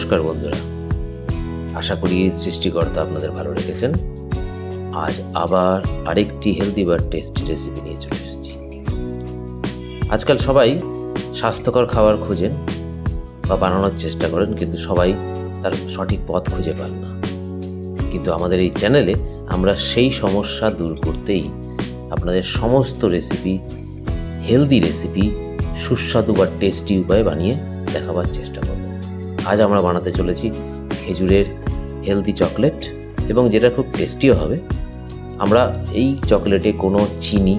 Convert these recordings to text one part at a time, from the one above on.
নমস্কার বন্ধুরা, আশা করি সৃষ্টিকর্তা আপনাদের ভালো রেখেছেন। আজ আবার আরেকটি হেলদি বা টেস্টি রেসিপি নিয়ে চলে এসেছি। আজকাল সবাই স্বাস্থ্যকর খাবার খোঁজেন বা বানানোর চেষ্টা করেন, কিন্তু সবাই তার সঠিক পথ খুঁজে পান না। কিন্তু আমাদের এই চ্যানেলে আমরা সেই সমস্যা দূর করতেই আপনাদের সমস্ত রেসিপি, হেলদি রেসিপি সুস্বাদু বা টেস্টি উপায়ে বানিয়ে দেখাবার চেষ্টা করব। আজ আমরা বানাতে চলেছি খেজুরের হেলদি চকলেট, এবং যেটা খুব টেস্টিও হবে। আমরা এই চকলেটে কোনো চিনি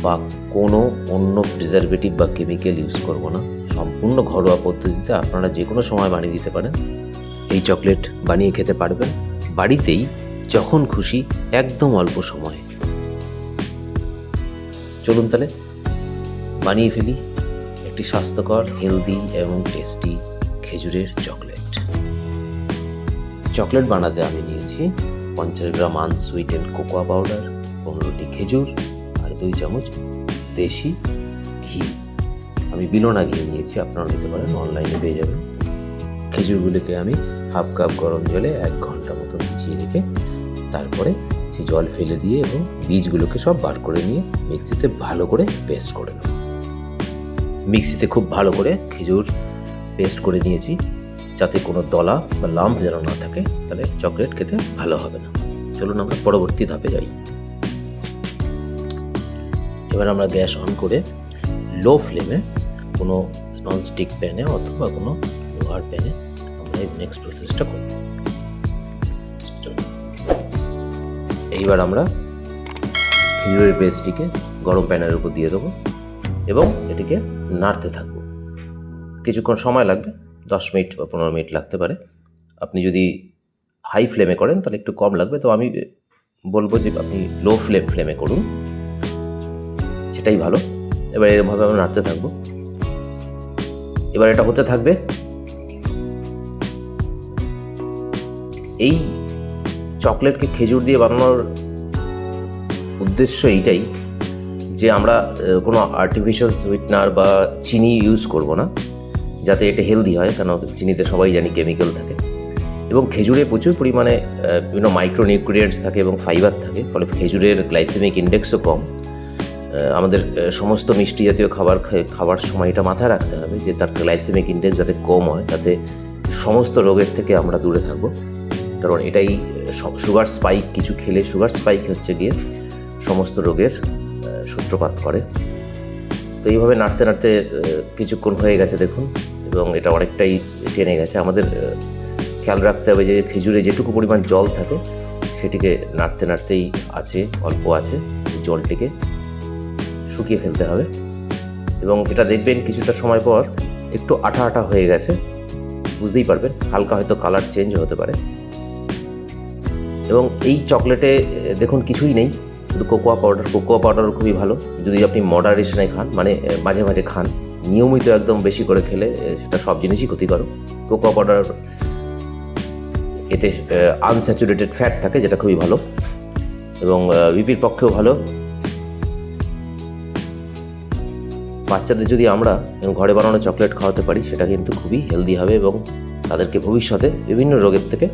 বা কোনো অন্য প্রিজারভেটিভ বা কেমিক্যাল ইউজ করব না। সম্পূর্ণ ঘরোয়া পদ্ধতিতে আপনারা যে কোনো সময় বানিয়ে দিতে পারেন। এই চকলেট বানিয়ে খেতে পারবেন বাড়িতেই, যখন খুশি, একদম অল্প সময়ে। চলুন তাহলে বানিয়ে ফেলি একটি স্বাস্থ্যকর, হেলদি এবং টেস্টি খেজুরের চকলেট বানাতে আমি নিয়েছি 50 গ্রাম আনসুইটেন্ড কোকোয়া পাউডার, 15টি খেজুর আর 2 চামচ দেশি ঘি। আমি বিনোনা ঘি নিয়েছি, আপনারা নিতে পারেন, অনলাইনে পেয়ে যাবেন। খেজুরগুলিকে আমি হাফ কাপ গরম জলে 1 ঘন্টা মতো ভিজিয়ে রেখে তারপরে সেই জল ফেলে দিয়ে এবং বীজগুলোকে সব বার করে নিয়ে মিক্সিতে ভালো করে পেস্ট করে নেব। মিক্সিতে খুব ভালো করে খেজুর পেস্ট করে নিয়েছি, যাতে কোনো দলা বা লাম্প যেন না থাকে, তাহলে চকলেট খেতে ভালো হবে না। চলুন আমরা পরবর্তী ধাপে যাই। এবার আমরা গ্যাস অন করে লো ফ্লেমে কোনো ননস্টিক প্যানে অথবা কোনো লোহার প্যানে আমরা এই নেক্সট প্রসেসটা করব। এইবার আমরা খেজুরের পেস্টটিকে গরম প্যানের উপর দিয়ে দেবো এবং এটিকে নাড়তে থাকবো। কিছুক্ষণ সময় লাগবে, 10 মিনিট বা 15 মিনিট লাগতে পারে। আপনি যদি হাই ফ্লেমে করেন তাহলে একটু কম লাগবে, তো আমি বলবো যে আপনি লো ফ্লেমে করুন, সেটাই ভালো। এবার এরভাবে আমরা নাড়তে থাকবো। এবার এটা হতে থাকবে। এই চকলেটকে খেজুর দিয়ে বানানোর উদ্দেশ্য এইটাই যে আমরা কোনো আর্টিফিশিয়াল সুইটনার বা চিনি ইউজ করব না, যাতে এটা হেলদি হয়। কেন চিনিতে সবাই জানি কেমিক্যাল থাকে, এবং খেজুরে প্রচুর পরিমাণে বিভিন্ন মাইক্রোনিউট্রিয়েন্টস থাকে এবং ফাইবার থাকে, ফলে খেজুরের গ্লাইসেমিক ইন্ডেক্সও কম। আমাদের সমস্ত মিষ্টি জাতীয় খাবার সময় এটা মাথায় রাখতে হবে যে তার গ্লাইসেমিক ইন্ডেক্স যাতে কম হয়, তাতে সমস্ত রোগের থেকে আমরা দূরে থাকবো। কারণ এটাই সুগার স্পাইক, কিছু খেলে সুগার স্পাইক হচ্ছে গিয়ে সমস্ত রোগের সূত্রপাত করে। তো এইভাবে নাড়তে নাড়তে কিছুক্ষণ হয়ে গেছে দেখুন, এবং এটা অনেকটাই টেনে গেছে। আমাদের খেয়াল রাখতে হবে যে খেজুরে যেটুকু পরিমাণ জল থাকে সেটিকে নাড়তে নাড়তেই অল্প আছে, জলটিকে শুকিয়ে ফেলতে হবে। এবং এটা দেখবেন কিছুটা সময় পর একটু আঠা আঠা হয়ে গেছে, বুঝতেই পারবেন। হালকা হয়তো কালার চেঞ্জ হতে পারে। এবং এই চকলেটে দেখুন কিছুই নেই, শুধু কোকোয়া পাউডার খুবই ভালো। যদি আপনি মডারেশনে খান, মানে মাঝে মাঝে খান, নিয়মিত একদম বেশি করে খেলে সেটা সব জিনিসই ক্ষতিকারক। কোকোয়া পাউডার এতে আনস্যাচুরেটেড ফ্যাট থাকে, যেটা খুবই ভালো, এবং বিপির পক্ষেও ভালো। বাচ্চাদের যদি আমরা ঘরে বানানো চকলেট খাওয়াতে পারি, সেটা কিন্তু খুবই হেলদি হবে এবং তাদেরকে ভবিষ্যতে বিভিন্ন রোগের থেকে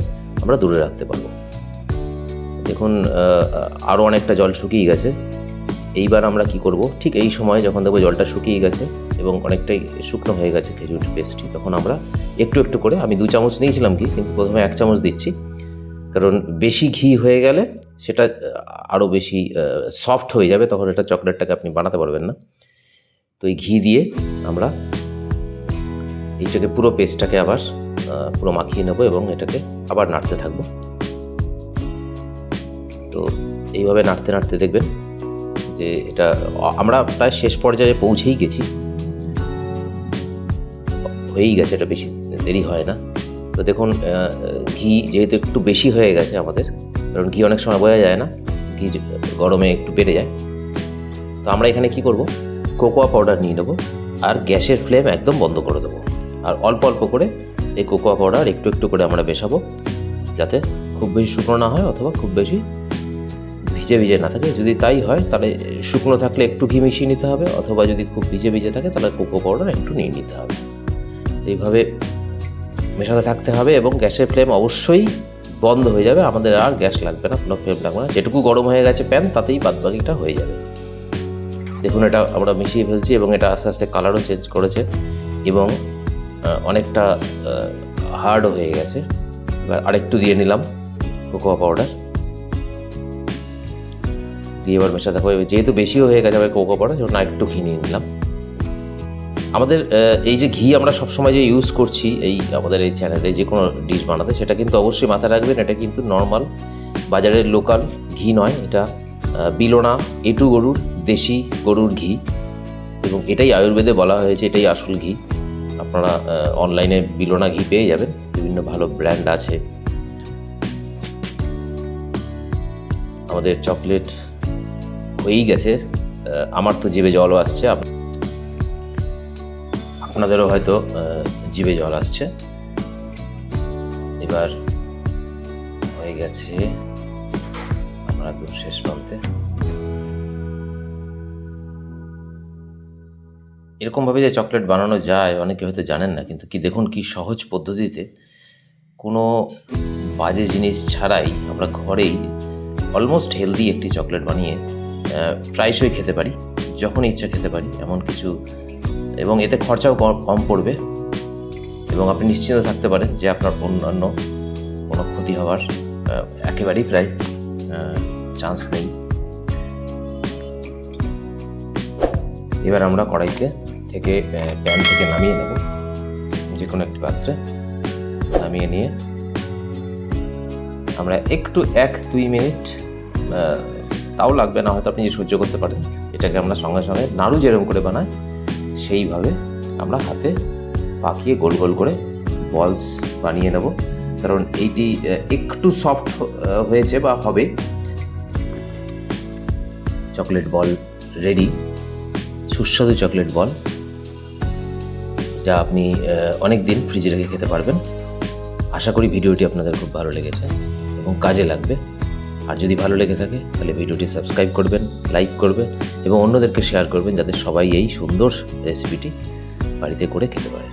আমরা দূরে রাখতে পারবো। দেখুন আরও অনেকটা জল শুকিয়ে গেছে। এইবার আমরা কি করব, ঠিক এই সময় যখন দেখবো জলটা শুকিয়ে গেছে এবং অনেকটাই শুকনো হয়ে গেছে খেজুর পেস্টটি, তখন আমরা একটু একটু করে, আমি 2 চামচ নিয়েছিলাম ঘি, কিন্তু প্রথমে 1 চামচ দিচ্ছি। কারণ বেশি ঘি হয়ে গেলে সেটা আরও বেশি সফট হয়ে যাবে, তখন এটা চকলেটটাকে আপনি বানাতে পারবেন না। তো এই ঘি দিয়ে আমরা এইটাকে পুরো পেস্টটাকে আবার পুরো মাখিয়ে নেবো এবং এটাকে আবার নাড়তে থাকবো। তো এইভাবে নাড়তে নাড়তে দেখবেন যে এটা আমরা প্রায় শেষ পর্যায়ে পৌঁছেই গেছি, হয়েই গেছে, এটা বেশি দেরি হয় না। তো দেখুন ঘি যেহেতু একটু বেশি হয়ে গেছে আমাদের, কারণ ঘি অনেক সময় বোঝা যায় না, ঘি গরমে একটু বেড়ে যায়। তো আমরা এখানে কি করব, কোকোয়া পাউডার নিয়ে নেবো আর গ্যাসের ফ্লেম একদম বন্ধ করে দেবো, আর অল্প অল্প করে এই কোকোয়া পাউডার একটু একটু করে আমরা মেশাবো, যাতে খুব বেশি শুকনো না হয় অথবা খুব বেশি ভিজে ভিজে না থাকে। যদি তাই হয় তাহলে শুকনো থাকলে একটু ঘি মিশিয়ে নিতে হবে, অথবা যদি খুব ভিজে ভিজে থাকে তাহলে কোকো পাউডার একটু নিয়ে নিতে হবে। এইভাবে মেশাতে থাকতে হবে এবং গ্যাসের ফ্লেম অবশ্যই বন্ধ হয়ে যাবে। আমাদের আর গ্যাস লাগবে না, কোনো ফ্লেম লাগবে না। যেটুকু গরম হয়ে গেছে প্যান, তাতেই বাদবাকিটা হয়ে যাবে। দেখুন, এটা আমরা মিশিয়ে ফেলছি এবং এটা আস্তে আস্তে কালারও চেঞ্জ করেছে এবং অনেকটা হার্ডও হয়ে গেছে। এবার আরেকটু দিয়ে নিলাম কোকোয়া পাউডার, দিয়ে এবার মেশাতে হবে। যেহেতু বেশিও হয়ে গেছে আবার কোকোয়া পাউডার, সেজন্য একটু ঘি নিয়ে নিলাম। আমাদের এই যে ঘি আমরা সবসময় যে ইউজ করছি এই আমাদের এই চ্যানেলে যে কোনো ডিশ বানাতে, সেটা কিন্তু অবশ্যই মাথায় রাখবেন, এটা কিন্তু নর্মাল বাজারের লোকাল ঘি নয়। এটা বিলোনা A2 গরুর দেশি গরুর ঘি এবং এটাই আয়ুর্বেদে বলা হয়েছে এটাই আসল ঘি। আপনারা অনলাইনে বিলোনা ঘি পেয়ে যাবেন, বিভিন্ন ভালো ব্র্যান্ড আছে। আমাদের চকলেট হয়েই গেছে, আমার তো জিভে জলও আসছে, আপনাদেরও হয়তো জিভে জল আসছে। এবার হয়ে গেছে, আমরা একদম শেষ প্রান্তে। এরকমভাবে যে চকলেট বানানো যায় অনেকে হয়তো জানেন না, কিন্তু দেখুন কি সহজ পদ্ধতিতে, কোনো বাজে জিনিস ছাড়াই আমরা ঘরেই অলমোস্ট হেলদি একটি চকলেট বানিয়ে প্রায়শই খেতে পারি, যখন ইচ্ছা খেতে পারি এমন কিছু, এবং এতে খরচাও কম পড়বে এবং আপনি নিশ্চিন্ত থাকতে পারেন যে আপনার অন্যান্য কোনো ক্ষতি হওয়ার একেবারেই প্রায় চান্স নেই। এবার আমরা কড়াইতে থেকে প্যান থেকে নামিয়ে নেব, যে কোনো একটি পাত্রে নামিয়ে নিয়ে আমরা একটু 1-2 মিনিট, তাও লাগবে না হয়তো, আপনি যে সহ্য করতে পারেন, এটাকে আমরা সঙ্গে সঙ্গে নাড়ু যেরকম করে বানাই সেইভাবে আমরা হাতে পাকিয়ে গোল গোল করে বলস বানিয়ে নেব। কারণ এইটি একটু সফট হয়েছে বা হবে। চকলেট বল রেডি, সুস্বাদু চকলেট বল, যা আপনি অনেক দিন ফ্রিজে রেখে খেতে পারবেন। আশা করি ভিডিওটি আপনাদের খুব ভালো লেগেছে এবং কাজে লাগবে। আর যদি ভালো লেগে থাকে তাহলে ভিডিওটি সাবস্ক্রাইব করবেন, লাইক করবেন এবং অন্যদেরকে শেয়ার করবেন, যাতে সবাই এই সুন্দর রেসিপিটি বাড়িতে করে খেতে পারে।